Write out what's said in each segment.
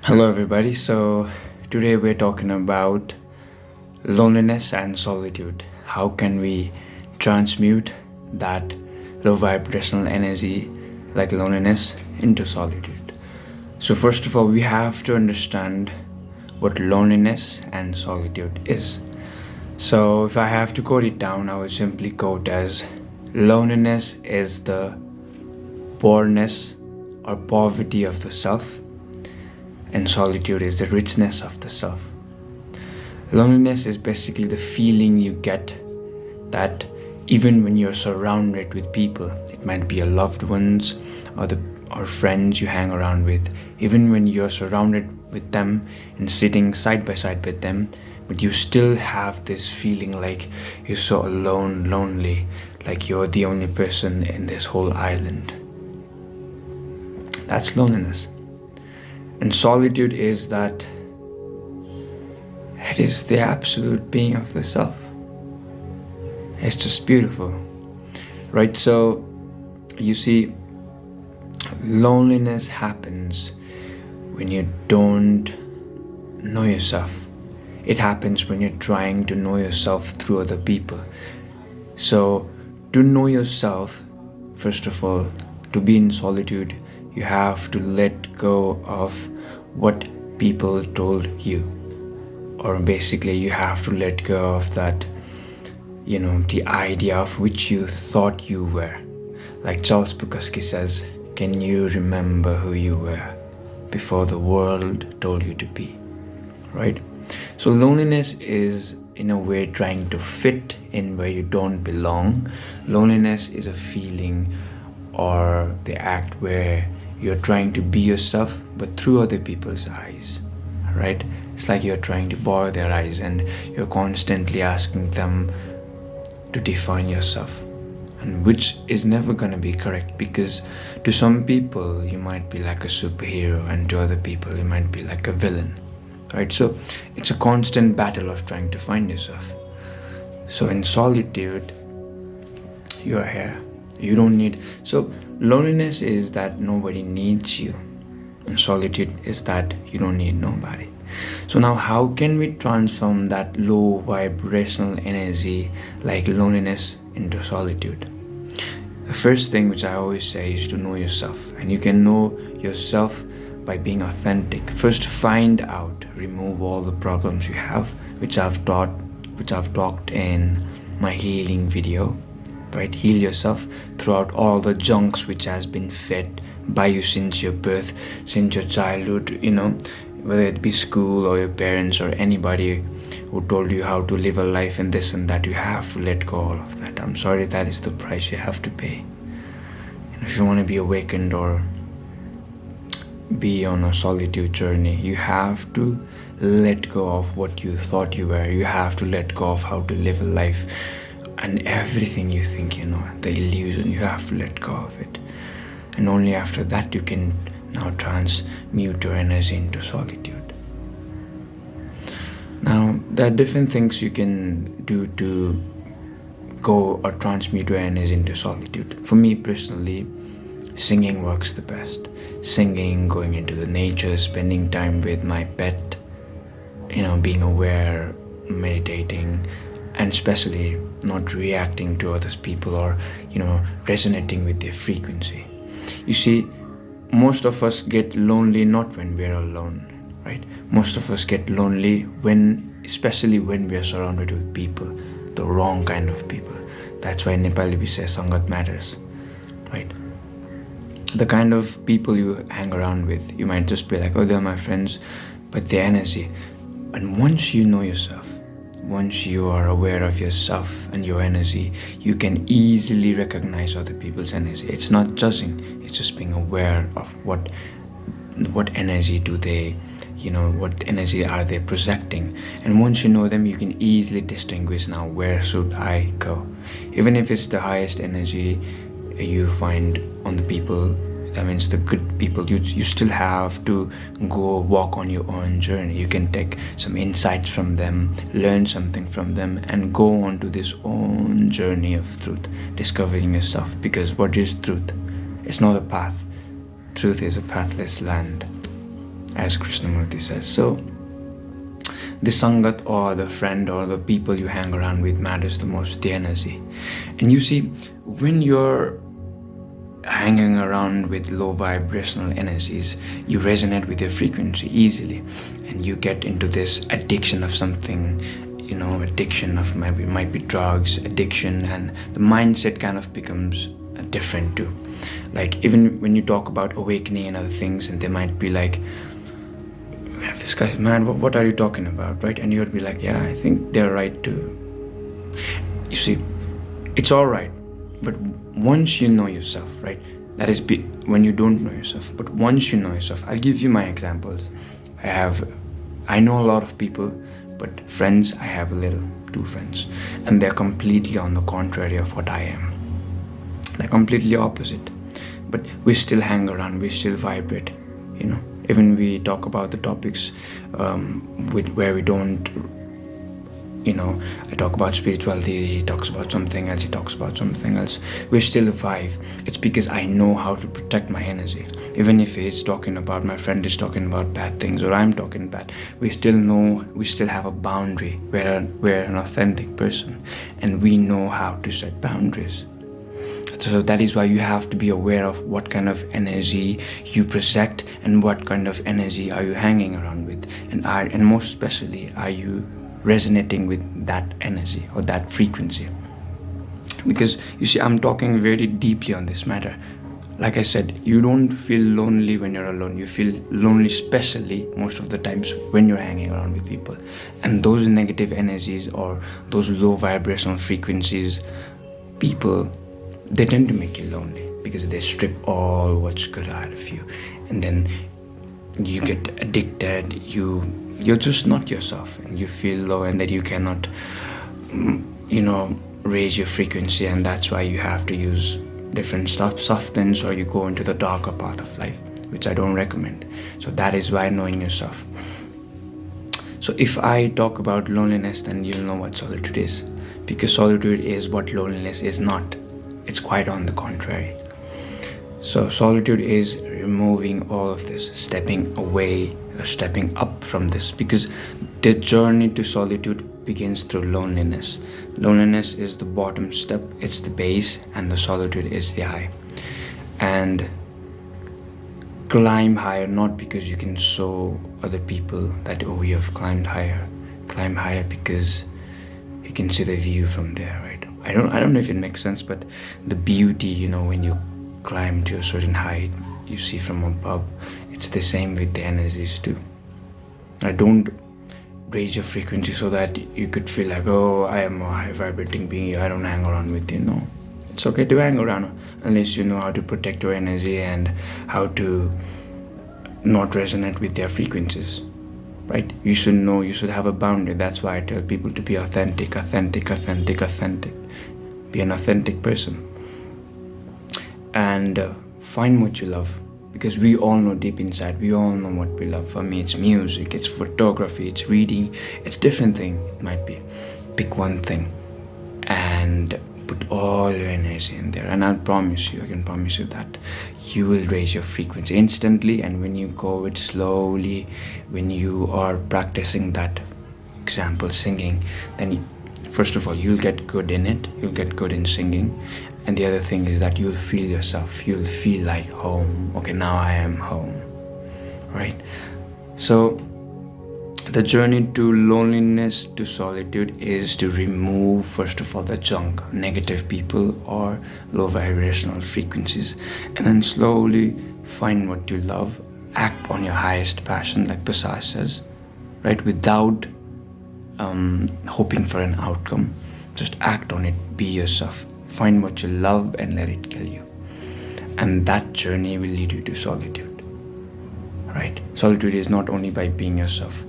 Hello, everybody. So, today we're talking about loneliness and solitude. How can we transmute that low vibrational energy, like loneliness, into solitude? So, first of all, we have to understand what loneliness and solitude is. So, if I have to quote it down, I would simply quote as loneliness is the poorness or poverty of the self, and solitude is the richness of the self. Loneliness is basically the feeling you get that even when you're surrounded with people, it might be your loved ones or friends you hang around with, even when you're surrounded with them and sitting side by side with them, but you still have this feeling like you're so alone, lonely, like you're the only person in this whole island. That's loneliness. And solitude is that it is the absolute being of the self. It's just beautiful, right? So you see, loneliness happens when you don't know yourself. It happens when you're trying to know yourself through other people. So to know yourself, first of all, to be in solitude, you have to let go of what people told you. Or basically, you have to let go of that, the idea of which you thought you were. Like Charles Bukowski says, can you remember who you were before the world told you to be? Right? So loneliness is, in a way, trying to fit in where you don't belong. Loneliness is a feeling or the act where you're trying to be yourself, but through other people's eyes, right? It's like you're trying to borrow their eyes and you're constantly asking them to define yourself, and which is never going to be correct, because to some people you might be like a superhero and to other people you might be like a villain, right? So it's a constant battle of trying to find yourself. So in solitude, you are here. You don't need. So loneliness is that nobody needs you, and solitude is that you don't need nobody. So now, how can we transform that low vibrational energy like loneliness into solitude? The first thing which I always say is to know yourself, and you can know yourself by being authentic. First, find out, remove all the problems you have, which I've talked in my healing video. Right? Heal yourself throughout all the junks which has been fed by you since your birth, since your childhood, whether it be school or your parents or anybody who told you how to live a life and this and that. You have to let go all of that. I'm sorry, that is the price you have to pay. If you want to be awakened or be on a solitude journey, you have to let go of what you thought you were. You have to let go of how to live a life. And everything you think, the illusion, you have to let go of it. And only after that you can now transmute your energy into solitude. Now, there are different things you can do to go or transmute your energy into solitude. For me personally, singing works the best. Singing, going into the nature, spending time with my pet, being aware, meditating, and especially not reacting to other people or resonating with their frequency. You see, most of us get lonely not when we're alone, right? Most of us get lonely especially when we're surrounded with people, the wrong kind of people. That's why in Nepali we say sangat matters, right? The kind of people you hang around with, you might just be like, oh, they're my friends, but their energy. And once you know yourself, once you are aware of yourself and your energy, you can easily recognize other people's energy. It's not judging, it's just being aware of what energy do they, what energy are they projecting. And once you know them, you can easily distinguish, now where should I go? Even if it's the highest energy you find on the people, that means the good people, you still have to go walk on your own journey. You can take some insights from them, learn something from them, and go on to this own journey of truth, discovering yourself. Because what is truth? It's not a path. Truth is a pathless land. as Krishnamurti says. So the sangat, or the friend, or the people you hang around with matters the most, the energy. And you see, when you're hanging around with low vibrational energies, you resonate with their frequency easily, and you get into this addiction of something, addiction of might be drugs, addiction, and the mindset kind of becomes different too. Like, even when you talk about awakening and other things, and they might be like, yeah, this guy's mad, what are you talking about, right? And you would be like, yeah, I think they're right too. You see, it's all right, but once you know yourself, right? That is when you don't know yourself. But once you know yourself, I'll give you my examples. I know a lot of people, but friends, I have two friends, and they're completely on the contrary of what I am. They're completely opposite, but we still hang around, we still vibrate, even we talk about the topics where we don't, I talk about spirituality, he talks about something else, he talks about something else, we still vibe. It's because I know how to protect my energy. Even if he's talking about, my friend is talking about bad things, or I'm talking bad, we still know, we still have a boundary. We're an authentic person, and we know how to set boundaries. So that is why you have to be aware of what kind of energy you project, and what kind of energy are you hanging around with, and most especially, are you resonating with that energy or that frequency? Because you see, I'm talking very deeply on this matter. Like I said, you don't feel lonely when you're alone. You feel lonely, especially most of the times when you're hanging around with people. And those negative energies, or those low vibrational frequencies, people, they tend to make you lonely, because they strip all what's good out of you, and then you get addicted. You're just not yourself, and you feel low, and that you cannot raise your frequency, and that's why you have to use different substance, or you go into the darker path of life, which I don't recommend. So that is why knowing yourself. So if I talk about loneliness, then you'll know what solitude is, because solitude is what loneliness is not. It's quite on the contrary. So solitude is removing all of this, stepping away or stepping up from this, because the journey to solitude begins through loneliness. Loneliness is the bottom step, it's the base, and the solitude is the high. And climb higher, not because you can show other people that, oh, you have climbed higher. Climb higher because you can see the view from there, right? I don't know if it makes sense, but the beauty, when you climb to a certain height, you see from above. It's the same with the energies too. I don't raise your frequency so that you could feel like, oh, I am a high vibrating being, I don't hang around with you. No, it's okay to hang around, unless you know how to protect your energy and how to not resonate with their frequencies, right? You should know, you should have a boundary. That's why I tell people to be authentic. Be an authentic person, and find what you love, because we all know deep inside, we all know what we love. For me, it's music, it's photography, it's reading, it's different thing. It might be, pick one thing and put all your energy in there, and I can promise you that you will raise your frequency instantly. And when you go it slowly, when you are practicing that, example, singing, then first of all, you'll get good in it, you'll get good in singing. And the other thing is that you'll feel yourself, you'll feel like home. Okay, now I am home, right? So the journey to loneliness, to solitude, is to remove, first of all, the junk, negative people or low vibrational frequencies, and then slowly find what you love, act on your highest passion, like Prasad says, right? Without hoping for an outcome, just act on it, be yourself, find what you love, and let it kill you. And that journey will lead you to solitude, right? Solitude is not only by being yourself,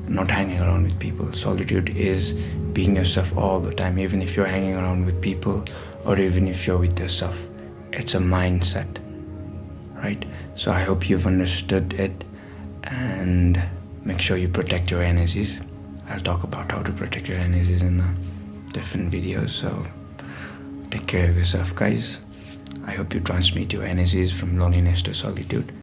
not hanging around with people. Solitude is being yourself all the time, even if you're hanging around with people, or even if you're with yourself. It's a mindset, right? So I hope you've understood it, and make sure you protect your energies. I'll talk about how to protect your energies in different videos. So take care of yourself, guys. I hope you transmute your energies from loneliness to solitude.